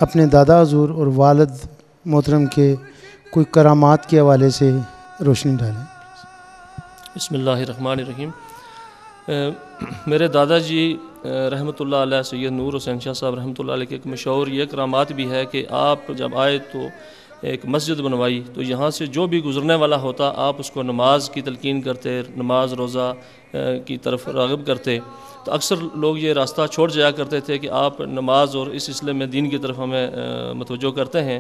اپنے دادا حضور اور والد محترم کے کوئی کرامات کے حوالے سے روشنی ڈالیں۔ بسم اللہ الرحمن الرحیم۔ میرے دادا جی رحمۃ اللہ علیہ سید نور حسین شاہ صاحب رحمۃ اللہ علیہ کے ایک مشہور یہ کرامات بھی ہے کہ آپ جب آئے تو ایک مسجد بنوائی تو یہاں سے جو بھی گزرنے والا ہوتا آپ اس کو نماز کی تلقین کرتے، نماز روزہ کی طرف راغب کرتے۔ تو اکثر لوگ یہ راستہ چھوڑ جایا کرتے تھے کہ آپ نماز اور اس سلسلے میں دین کی طرف ہمیں متوجہ کرتے ہیں۔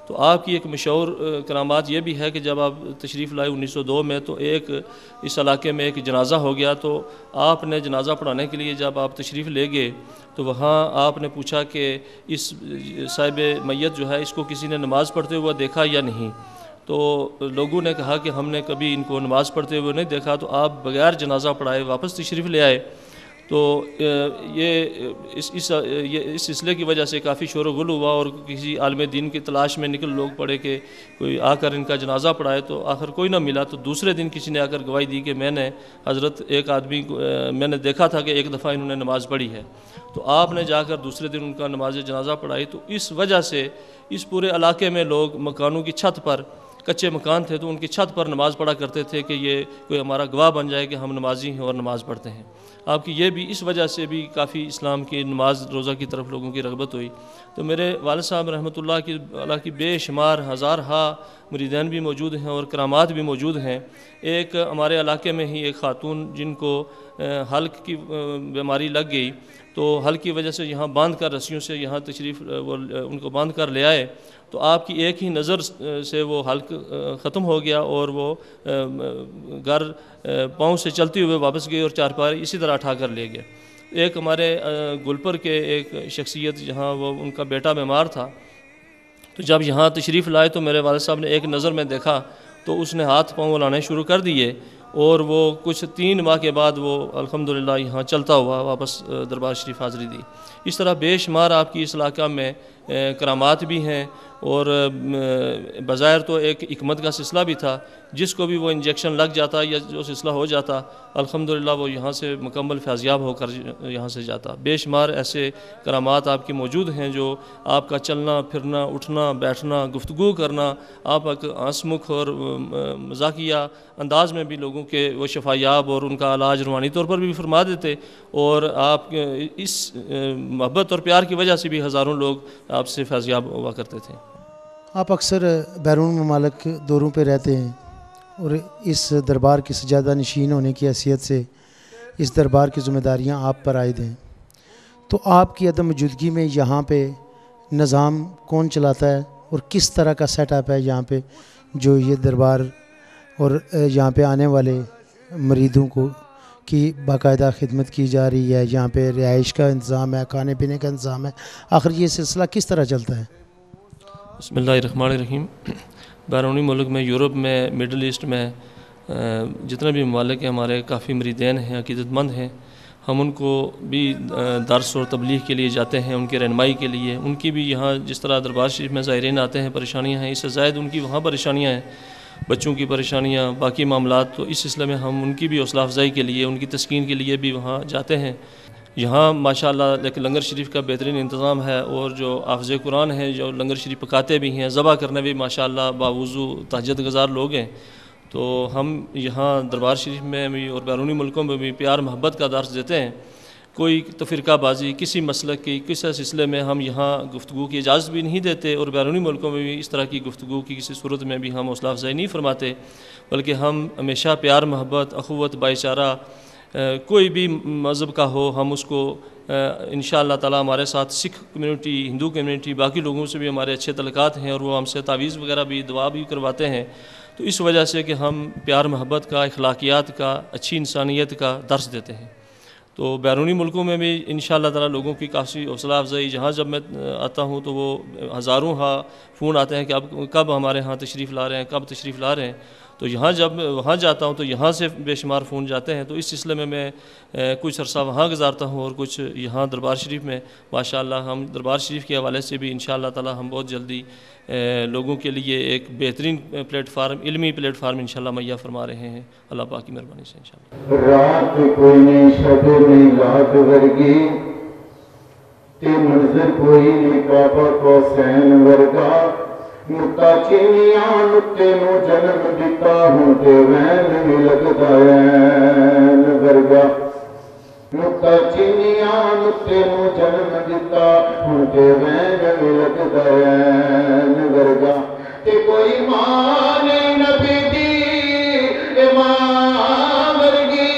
تو آپ کی ایک مشہور کرامات یہ بھی ہے کہ جب آپ تشریف لائے 1902 میں تو ایک اس علاقے میں ایک جنازہ ہو گیا، تو آپ نے جنازہ پڑھانے کے لیے جب آپ تشریف لے گئے تو وہاں آپ نے پوچھا کہ اس صاحب میت جو ہے اس کو کسی نے نماز پڑھتے ہوا دیکھا یا نہیں؟ تو لوگوں نے کہا کہ ہم نے کبھی ان کو نماز پڑھتے ہوئے نہیں دیکھا۔ تو آپ بغیر جنازہ پڑھائے واپس تشریف لے آئے۔ تو یہ اس سلسلے کی وجہ سے کافی شور و غل ہوا اور کسی عالم دین کی تلاش میں نکل لوگ پڑے کہ کوئی آ کر ان کا جنازہ پڑھائے، تو آخر کوئی نہ ملا۔ تو دوسرے دن کسی نے آ کر گواہی دی کہ میں نے حضرت ایک آدمی کو میں نے دیکھا تھا کہ ایک دفعہ انہوں نے نماز پڑھی ہے۔ تو آپ نے جا کر دوسرے دن ان کا نماز جنازہ پڑھائی۔ تو اس وجہ سے اس پورے علاقے میں لوگ مکانوں کی چھت پر، کچے مکان تھے تو ان کی چھت پر نماز پڑھا کرتے تھے کہ یہ کوئی ہمارا گواہ بن جائے کہ ہم نمازی ہیں اور نماز پڑھتے ہیں۔ آپ کی یہ بھی اس وجہ سے بھی کافی اسلام کی نماز روزہ کی طرف لوگوں کی رغبت ہوئی۔ تو میرے والد صاحب رحمۃ اللہ کی بے شمار ہزارہا مریدین بھی موجود ہیں اور کرامات بھی موجود ہیں۔ ایک ہمارے علاقے میں ہی ایک خاتون جن کو حلق کی بیماری لگ گئی، تو حلق کی وجہ سے یہاں باندھ کر رسیوں سے یہاں تشریف وہ ان کو باندھ کر لے آئے۔ تو آپ کی ایک ہی نظر سے وہ حلق ختم ہو گیا اور وہ گھر پاؤں سے چلتے ہوئے واپس گئے اور چارپائی اسی طرح اٹھا کر لے گئے۔ ایک ہمارے گلپر کے ایک شخصیت جہاں وہ ان کا بیٹا بیمار تھا، تو جب یہاں تشریف لائے تو میرے والد صاحب نے ایک نظر میں دیکھا تو اس نے ہاتھ پاؤں لانے شروع کر دیے اور وہ کچھ 3 ماہ کے بعد وہ الحمدللہ یہاں چلتا ہوا واپس دربار شریف حاضری دی۔ اس طرح بے شمار آپ کی اس علاقہ میں کرامات بھی ہیں اور بظاہر تو ایک حکمت کا سلسلہ بھی تھا، جس کو بھی وہ انجیکشن لگ جاتا یا جو سلسلہ ہو جاتا الحمدللہ وہ یہاں سے مکمل فیضیاب ہو کر یہاں سے جاتا۔ بے شمار ایسے کرامات آپ کی موجود ہیں جو آپ کا چلنا پھرنا اٹھنا بیٹھنا گفتگو کرنا، آپ ایک ہنسمکھ اور مزاحیہ انداز میں بھی لوگوں کے وہ شفایاب اور ان کا علاج روحانی طور پر بھی فرما دیتے، اور آپ اس محبت اور پیار کی وجہ سے بھی ہزاروں لوگ آپ سے فیضیاب ہوا کرتے تھے۔ آپ اکثر بیرون ممالک دوروں پہ رہتے ہیں اور اس دربار کی سجادہ نشین ہونے کی حیثیت سے اس دربار کی ذمہ داریاں آپ پر عائد ہیں، تو آپ کی عدم موجودگی میں یہاں پہ نظام کون چلاتا ہے اور کس طرح کا سیٹ اپ ہے یہاں پہ جو یہ دربار اور یہاں پہ آنے والے مریدوں کو کی باقاعدہ خدمت کی جا رہی ہے؟ یہاں پہ رہائش کا انتظام ہے، کھانے پینے کا انتظام ہے، آخر یہ سلسلہ کس طرح چلتا ہے؟ بسم اللہ الرحمن الرحیم۔ بیرونی ملک میں، یورپ میں، مڈل ایسٹ میں جتنے بھی ممالک ہیں ہمارے کافی مریدین ہیں، عقیدت مند ہیں۔ ہم ان کو بھی درس اور تبلیغ کے لیے جاتے ہیں، ان کی رہنمائی کے لیے۔ ان کی بھی یہاں جس طرح دربار شریف میں زائرین آتے ہیں پریشانیاں ہیں، اس سے زائد ان کی وہاں پریشانیاں ہیں، بچوں کی پریشانیاں باقی معاملات۔ تو اس سلسلے میں ہم ان کی بھی حوصلہ افزائی کے لیے، ان کی تسکین کے لیے بھی وہاں جاتے ہیں۔ یہاں ماشاءاللہ لیکن لنگر شریف کا بہترین انتظام ہے، اور جو حافظ قرآن ہیں جو لنگر شریف پکاتے بھی ہیں، ذبح کرنے بھی ماشاءاللہ باوضو تہجد گزار لوگ ہیں۔ تو ہم یہاں دربار شریف میں بھی اور بیرونی ملکوں میں بھی پیار محبت کا درس دیتے ہیں۔ کوئی تفرقہ بازی کسی مسلک کی کسی سلسلے میں ہم یہاں گفتگو کی اجازت بھی نہیں دیتے، اور بیرونی ملکوں میں بھی اس طرح کی گفتگو کی کسی صورت میں بھی ہم حوصلہ افزائی نہیں فرماتے، بلکہ ہم ہمیشہ پیار محبت اخوت بھائی چارہ کوئی بھی مذہب کا ہو ہم اس کو انشاءاللہ تعالی ہمارے ساتھ سکھ کمیونٹی، ہندو کمیونٹی، باقی لوگوں سے بھی ہمارے اچھے تعلقات ہیں، اور وہ ہم سے تعویذ وغیرہ بھی دعا بھی کرواتے ہیں۔ تو اس وجہ سے کہ ہم پیار محبت کا، اخلاقیات کا، اچھی انسانیت کا درس دیتے ہیں۔ تو بیرونی ملکوں میں بھی انشاءاللہ تعالی لوگوں کی کافی حوصلہ افزائی، جہاں جب میں آتا ہوں تو وہ ہزاروں فون آتے ہیں کہ اب کب ہمارے ہاں تشریف لا رہے ہیں، کب تشریف لا رہے ہیں۔ تو یہاں جب وہاں جاتا ہوں تو یہاں سے بے شمار فون جاتے ہیں، تو اس سلسلے میں کچھ عرصہ وہاں گزارتا ہوں اور کچھ یہاں دربار شریف میں۔ ماشاءاللہ ہم دربار شریف کے حوالے سے بھی انشاءاللہ تعالی ہم بہت جلدی لوگوں کے لیے ایک بہترین پلیٹ فارم، علمی پلیٹ فارم انشاءاللہ مہیا فرما رہے ہیں، اللہ پاک کی مہربانی سے انشاءاللہ۔ رات کوئی نہیں شب نہیں رات ورگی تے منظر کوئی نہیں کعبہ قوسین ورگا نکتا چینیاں نکتے نو جنم دیتا ہوں تے وین میں لگدا این ورگا نکتا چینیاں نکتے نو جنم دیتا ہوں تے وین میں لگدا این ورگا تے کوئی ماں نہیں نبی دی امام ورگی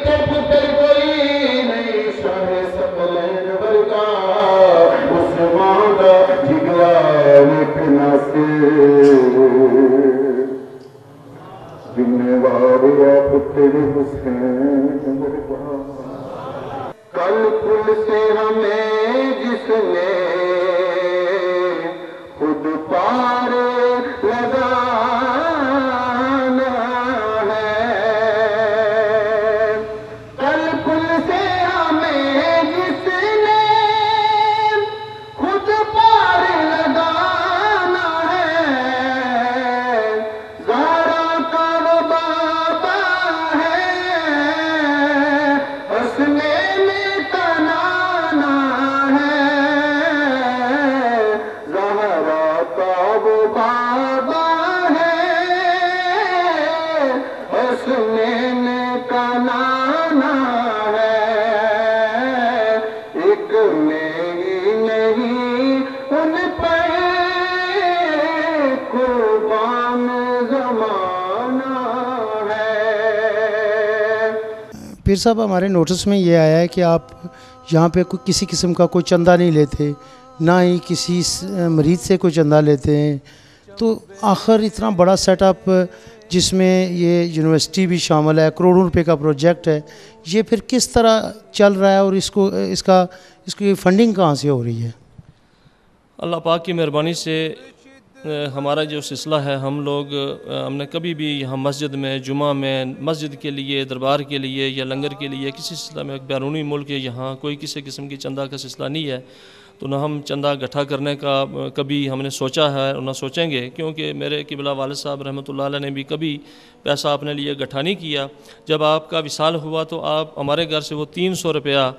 تے پتر کوئی نہیں شاہ ثقلین ورگا اس ماں دا جگرا ویکھنا سے ذمہ واریا پتر حسین ورگا کل کل سے ہمیں جس نے خود پار لگانا ہے کل کل سے ہمیں جس نے خود پار لگانا ہے زہرا کا وہ بابا ہے حسنین کا نانا ہے زہرا کا وہ بابا ہے حسنین کا نانا ہے ایک نہیں ان پر قربان زمانہ ہے پیر صاحب ہمارے نوٹس میں یہ آیا ہے کہ آپ یہاں پہ کسی قسم کا کوئی چندہ نہیں لیتے، نہ ہی کسی مریض سے کوئی چندہ لیتے ہیں، تو آخر اتنا بڑا سیٹ اپ جس میں یہ یونیورسٹی بھی شامل ہے، کروڑوں روپے کا پروجیکٹ ہے، یہ پھر کس طرح چل رہا ہے اور اس کی فنڈنگ کہاں سے ہو رہی ہے؟ اللہ پاک کی مہربانی سے ہمارا جو سلسلہ ہے ہم نے کبھی بھی یہاں مسجد میں جمعہ میں مسجد کے لیے دربار کے لیے یا لنگر کے لیے کسی سلسلہ میں بیرونی ملک یہاں کوئی کسی قسم کی چندہ کا سلسلہ نہیں ہے، تو نہ ہم چندہ گٹھا کرنے کا کبھی ہم نے سوچا ہے اور نہ سوچیں گے، کیونکہ میرے قبلہ والد صاحب رحمۃ اللہ علیہ نے بھی کبھی پیسہ اپنے لیے گٹھا نہیں کیا۔ جب آپ کا وصال ہوا تو آپ ہمارے گھر سے وہ 300 روپیہ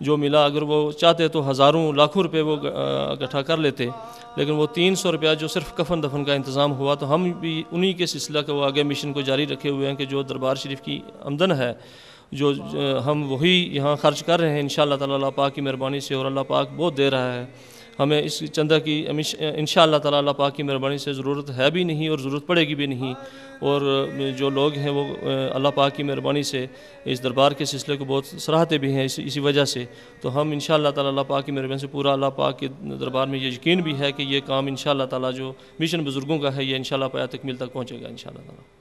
جو ملا، اگر وہ چاہتے تو ہزاروں لاکھوں روپے وہ اکٹھا کر لیتے، لیکن وہ 300 روپیہ جو صرف کفن دفن کا انتظام ہوا، تو ہم بھی انہی کے سلسلہ کو آگے مشن کو جاری رکھے ہوئے ہیں کہ جو دربار شریف کی آمدن ہے جو ہم وہی یہاں خرچ کر رہے ہیں انشاءاللہ تعالی اللہ پاک کی مہربانی سے، اور اللہ پاک بہت دے رہا ہے ہمیں اس چندہ کی انشاءاللہ تعالی اللہ پاک کی مہربانی سے ضرورت ہے بھی نہیں اور ضرورت پڑے گی بھی نہیں، اور جو لوگ ہیں وہ اللہ پاک کی مہربانی سے اس دربار کے سلسلے کو بہت سراہتے بھی ہیں اسی وجہ سے، تو ہم انشاءاللہ تعالی اللہ پاک کی مہربانی سے پورا اللہ پاک کے دربار میں یہ یقین بھی ہے کہ یہ کام انشاءاللہ تعالی جو مشن بزرگوں کا ہے یہ انشاءاللہ پایہ تکمیل تک پہنچے گا انشاءاللہ تعالی۔